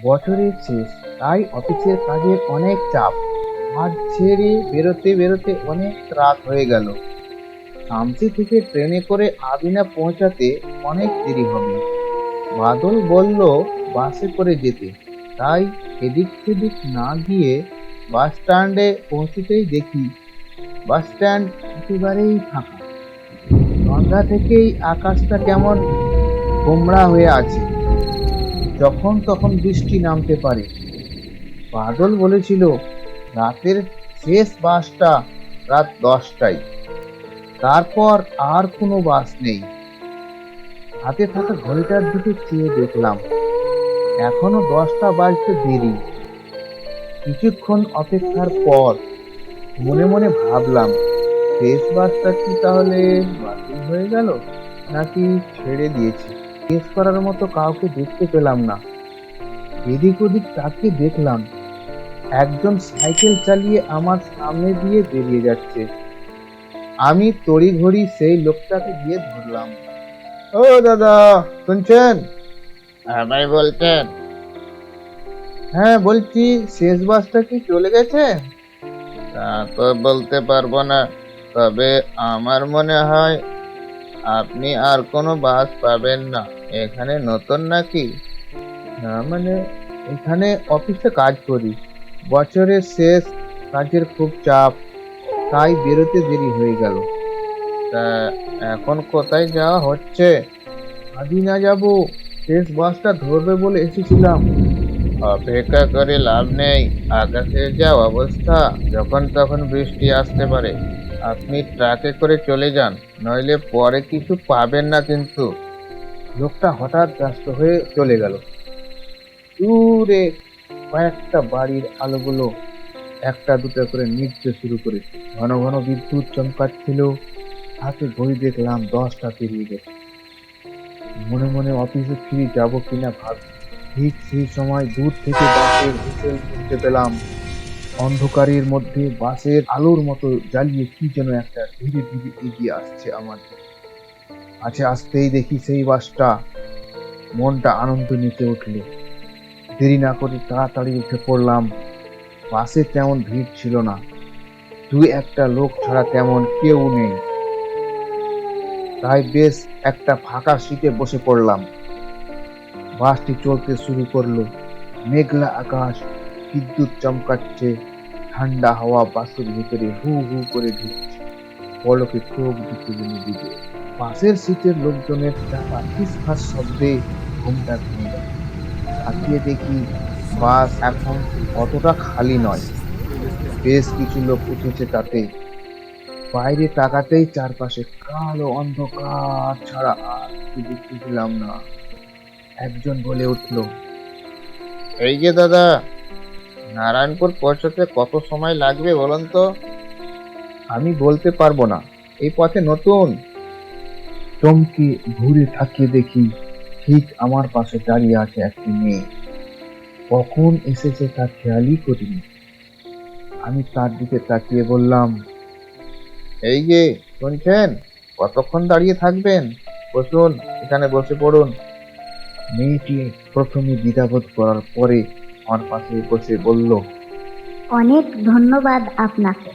বছরের শেষ, তাই অফিসের কাজের অনেক চাপ। কাজ ছেড়ে বেরোতে বেরোতে অনেক রাত হয়ে গেল। শামসি থেকে ট্রেনে করে আদিনা পৌঁছাতে অনেক দেরি হবে। বাদল বলল বাসে করে যেতে, তাই এদিক সেদিক না গিয়ে বাস স্ট্যান্ডে পৌঁছতেই দেখি বাস স্ট্যান্ড একেবারেই ফাঁকা। সন্ধ্যা থেকেই আকাশটা কেমন গোমড়া হয়ে আছে, যখন তখন বৃষ্টি নামতে পারে। বাদল বলেছিল রাতের শেষ বাসটা রাত 10টায়, তারপর আর কোনো বাস নেই। হাতে থাকা ঘড়িটার দিকে চেয়ে দেখলাম এখনো 10টা বাজতে দেরি। কিছুক্ষণ অপেক্ষার পর মনে মনে ভাবলাম, শেষ বাসটা কি তাহলে বাতিল হয়ে গেল, নাকি ছেড়ে দিয়েছে। জিজ্ঞেস করার মতো কাউকে দেখতে পেলাম না। এদিক ওদিক তাকিয়ে দেখলাম একজন সাইকেল চালিয়ে আমার সামনে দিয়ে বেরিয়ে যাচ্ছে। আমি তড়িঘড়ি সেই লোকটাকে গিয়ে ধরলাম। ও দাদা, শুনছেন? ভাই বলছেন? হ্যাঁ বলছি, শেষ বাসটা কি চলে গেছে? তা তো বলতে পারবো না, তবে আমার মনে হয় আপনি আর কোনো বাস পাবেন না। এখানে নতুন নাকি? না মানে, এখানে অফিসে কাজ করি, বছরের শেষ, কাজের খুব চাপ, তাই বেরোতে দেরি হয়ে গেল। তা এখন কোথায় যাওয়া হচ্ছে? আদিনা যাব, শেষ বাসটা ধরবে বলে এসেছিলাম। অপেক্ষা করে লাভ নেই, আকাশের যা অবস্থা, যখন তখন বৃষ্টি আসতে পারে। আপনি ট্রাকে করে চলে যান, নইলে পরে কিছু পাবেন না কিন্তু। লোকটা হঠাৎ ব্যস্ত হয়ে চলে গেল। দূরে কয়েকটা বাড়ির আলোগুলো একটা দুটো করে নিভতে শুরু করে, ঘন ঘন বিদ্যুৎ চমকাচ্ছিল। হাতে ঘড়ি দেখলাম 10টা পেরিয়ে গেছে। মনে মনে অফিসে ফিরে যাব কিনা ভাবছি। ঠিক সেই সময় দূর থেকে বাসের হুইসেল শুনতে পেলাম। অন্ধকারের মধ্যে বাসের আলোর মতো জ্বালিয়ে কি যেন একটা ধীরে ধীরে এগিয়ে আসছে আমার দিকে। কাছে আসতেই দেখি সেই বাসটা। মনটা আনন্দে নেচে উঠল। দেরি না করে তাড়াতাড়ি উঠে পড়লাম। বাসে তেমন ভিড় ছিল না, দুই একটা লোক ছাড়া তেমন কেউ নেই, তাই বেশ একটা ফাঁকা সিটে বসে পড়লাম। বাসটি চলতে শুরু করলো। মেঘলা আকাশ, বিদ্যুৎ চমকাচ্ছে, ঠান্ডা হাওয়া বাসের ভিতরে হু হু করে ঢুকছে। পলকে চোখ দিতে দিকে পাশের সিটের লোকজনের চাপা ফিসফাস শব্দে ঘুমটা ভেঙে গেল। তাকিয়ে দেখি বাস এখন অতটা খালি নয়, বেশ কিছু লোক উঠেছে তাতে। বাইরে তাকাতেই চারপাশে কালো অন্ধকার ছাড়া আর কিছু দেখতেছিলাম না। একজন বলে উঠল, এই যে দাদা, নারায়ণপুর পৌঁছতে কত সময় লাগবে বলুন তো? আমি বলতে পারবো না, এই পথে নতুন। চমকে ঘুরে তাকিয়ে দেখি ঠিক আমার পাশে দাঁড়িয়ে আছে একটি মেয়ে। কখন এসেছে তা খেয়ালই করিনি। আমি তার দিকে তাকিয়ে বললাম, এই যে, শুনছেন? কতক্ষণ দাঁড়িয়ে থাকবেন? বসুন, এখানে বসে পড়ুন। মেয়েটি প্রথমে দ্বিধাবোধ করার পরে আমার পাশে বসে বলল, অনেক ধন্যবাদ আপনাকে।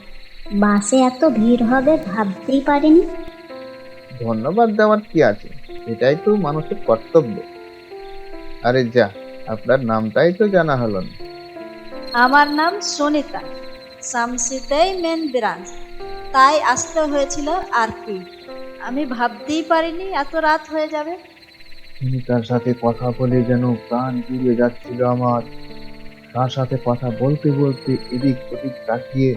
বাসে এত ভিড় হবে ভাবতেই পারিনি। ধন্যবাদ দেওয়ার কি আছে, এটাই তো মানুষের কর্তব্য। আরে যা, আপনার নামটাই তো জানা হলো না। আমার নাম সুনিতা, শামসিতেই মেন ব্রাঞ্চ, তাই আসতে হয়েছিল আর কি। আমি ভাবতেই পারিনি এত রাত হয়ে যাবে। তিনি তার সাথে কথা বলে যেন প্রাণ জুড়িয়ে যাচ্ছিল আমার। তার সাথে কথা বলতে বলতে এদিক ওদিক তাকিয়ে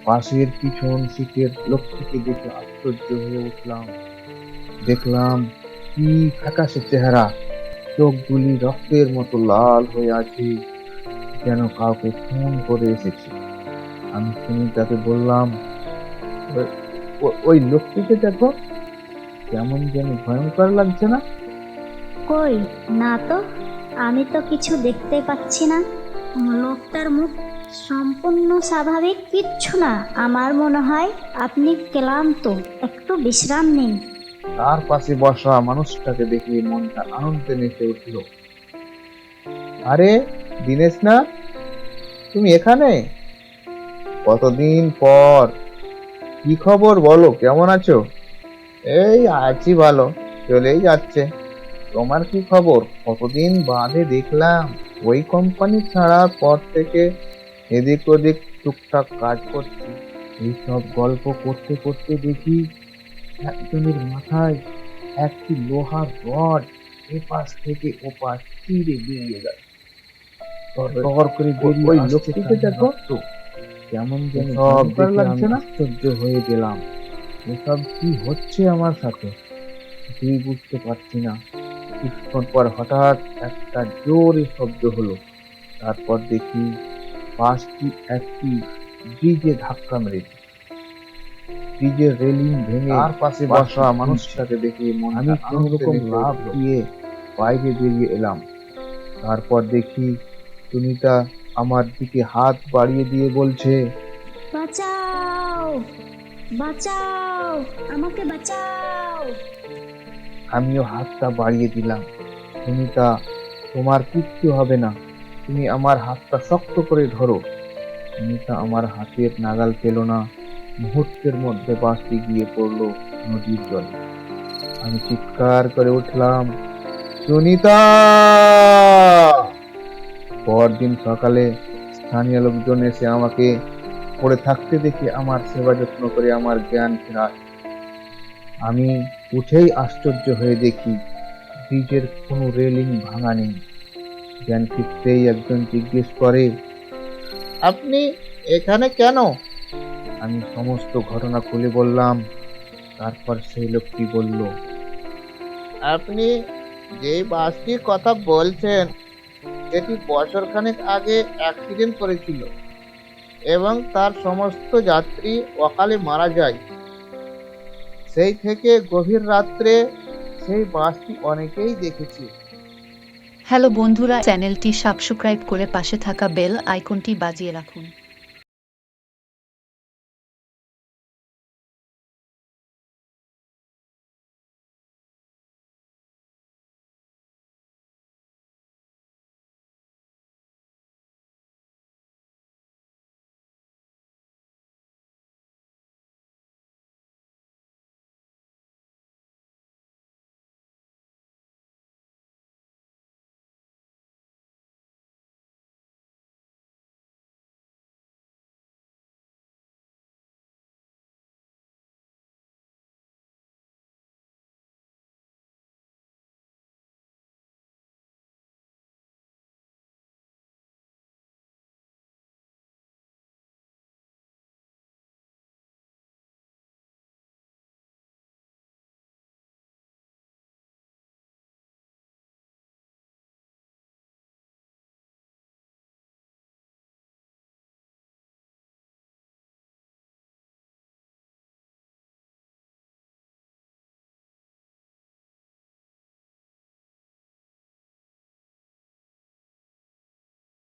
পাশের পিছন সিটের লোকটিকে দেখে আশ্চর্য হয়ে উঠলাম। দেখলাম কি ফ্যাকাশে চেহারা, চোখগুলি রক্তের মতো লাল হয়ে আছে, যেন কাউকে খুন করে এসেছে। আমি সুনিতাকে বললাম, ওই লোকটিকে দেখো, কেমন যেন ভয়ঙ্কর লাগছে না? কই, না তো, আমি তো কিছু দেখতে পাচ্ছি না। লোকটার মুখ সম্পূর্ণ স্বাভাবিক, কিচ্ছু না। আমার মনে হয় আপনি ক্লান্ত, একটু বিশ্রাম নিন। তার পাশে বসা মানুষটাকে দেখে মনটা আনন্দে নেচে উঠল। আরে দিনেশ না, তুমি এখানে? কতদিন পর! কি খবর বলো, কেমন আছো? এই আছি ভালো, চলেই যাচ্ছে। তোমার কি খবর? কতদিন বাদে দেখলাম। ওই কোম্পানি ছাড়ার পর থেকে এদিক ওদিক টুকটাক কাজ করছি। এইসব গল্প করতে করতে দেখি একজনের মাথায় একটি লোহার রড এপাশ থেকে ওপাশ চিরে বেরিয়ে গেল। টর করে বেরিয়ে ওই লোকটিকে দেখো তো, কেমন যেন সব দেখে আমি আশ্চর্য হয়ে গেলাম। এসব কি হচ্ছে আমার সাথে কিছুই বুঝতে পারছি না। কিছুক্ষণ পর হঠাৎ একটা জোরে শব্দ হলো। তারপর দেখি বাসটি একটি ব্রিজে ধাক্কা মেরেছে। ব্রিজের রেলিং ভেঙে তার পাশে বসা মানুষটাকে দেখে আমি কোন রকম লাফ দিয়ে বাইরে বেরিয়ে এলাম। তারপর দেখি সুনিতা আমার দিকে হাত বাড়িয়ে দিয়ে বলছে, বাঁচাও, বাঁচাও, আমাকে বাঁচাও। আমিও হাতটা বাড়িয়ে দিলাম। সুনিতা, তোমার কিচ্ছু হবে না, তুমি আমার হাতটা শক্ত করে ধরো। সুনিতা আমার হাতের নাগাল পেল না। মুহূর্তের মধ্যে বাসটি গিয়ে পড়লো নদীর জলে। আমি চিৎকার করে উঠলাম, সুনিতা! পরদিন সকালে স্থানীয় লোকজন এসে আমাকে পড়ে থাকতে দেখে আমার সেবা যত্ন করে আমার জ্ঞান ফেরায়। আমি উঠেই আশ্চর্য হয়ে দেখি ব্রিজের কোনো রেলিং ভাঙা নেই। জ্ঞান ফিরতেই একজন জিজ্ঞেস করে, আপনি এখানে কেন? আমি সমস্ত ঘটনা খুলে বললাম। তারপর সেই লোকটি বলল, আপনি যে বাসটির কথা বলছেন এটি বছরখানেক আগে অ্যাক্সিডেন্ট করেছিল এবং তার সমস্ত যাত্রী অকালে মারা যায়। সেই থেকে গভীর রাত্রে সেই বাসটি অনেকেই দেখেছে। হ্যালো বন্ধুরা, চ্যানেলটি সাবস্ক্রাইব করে পাশে থাকা বেল আইকনটি বাজিয়ে রাখুন।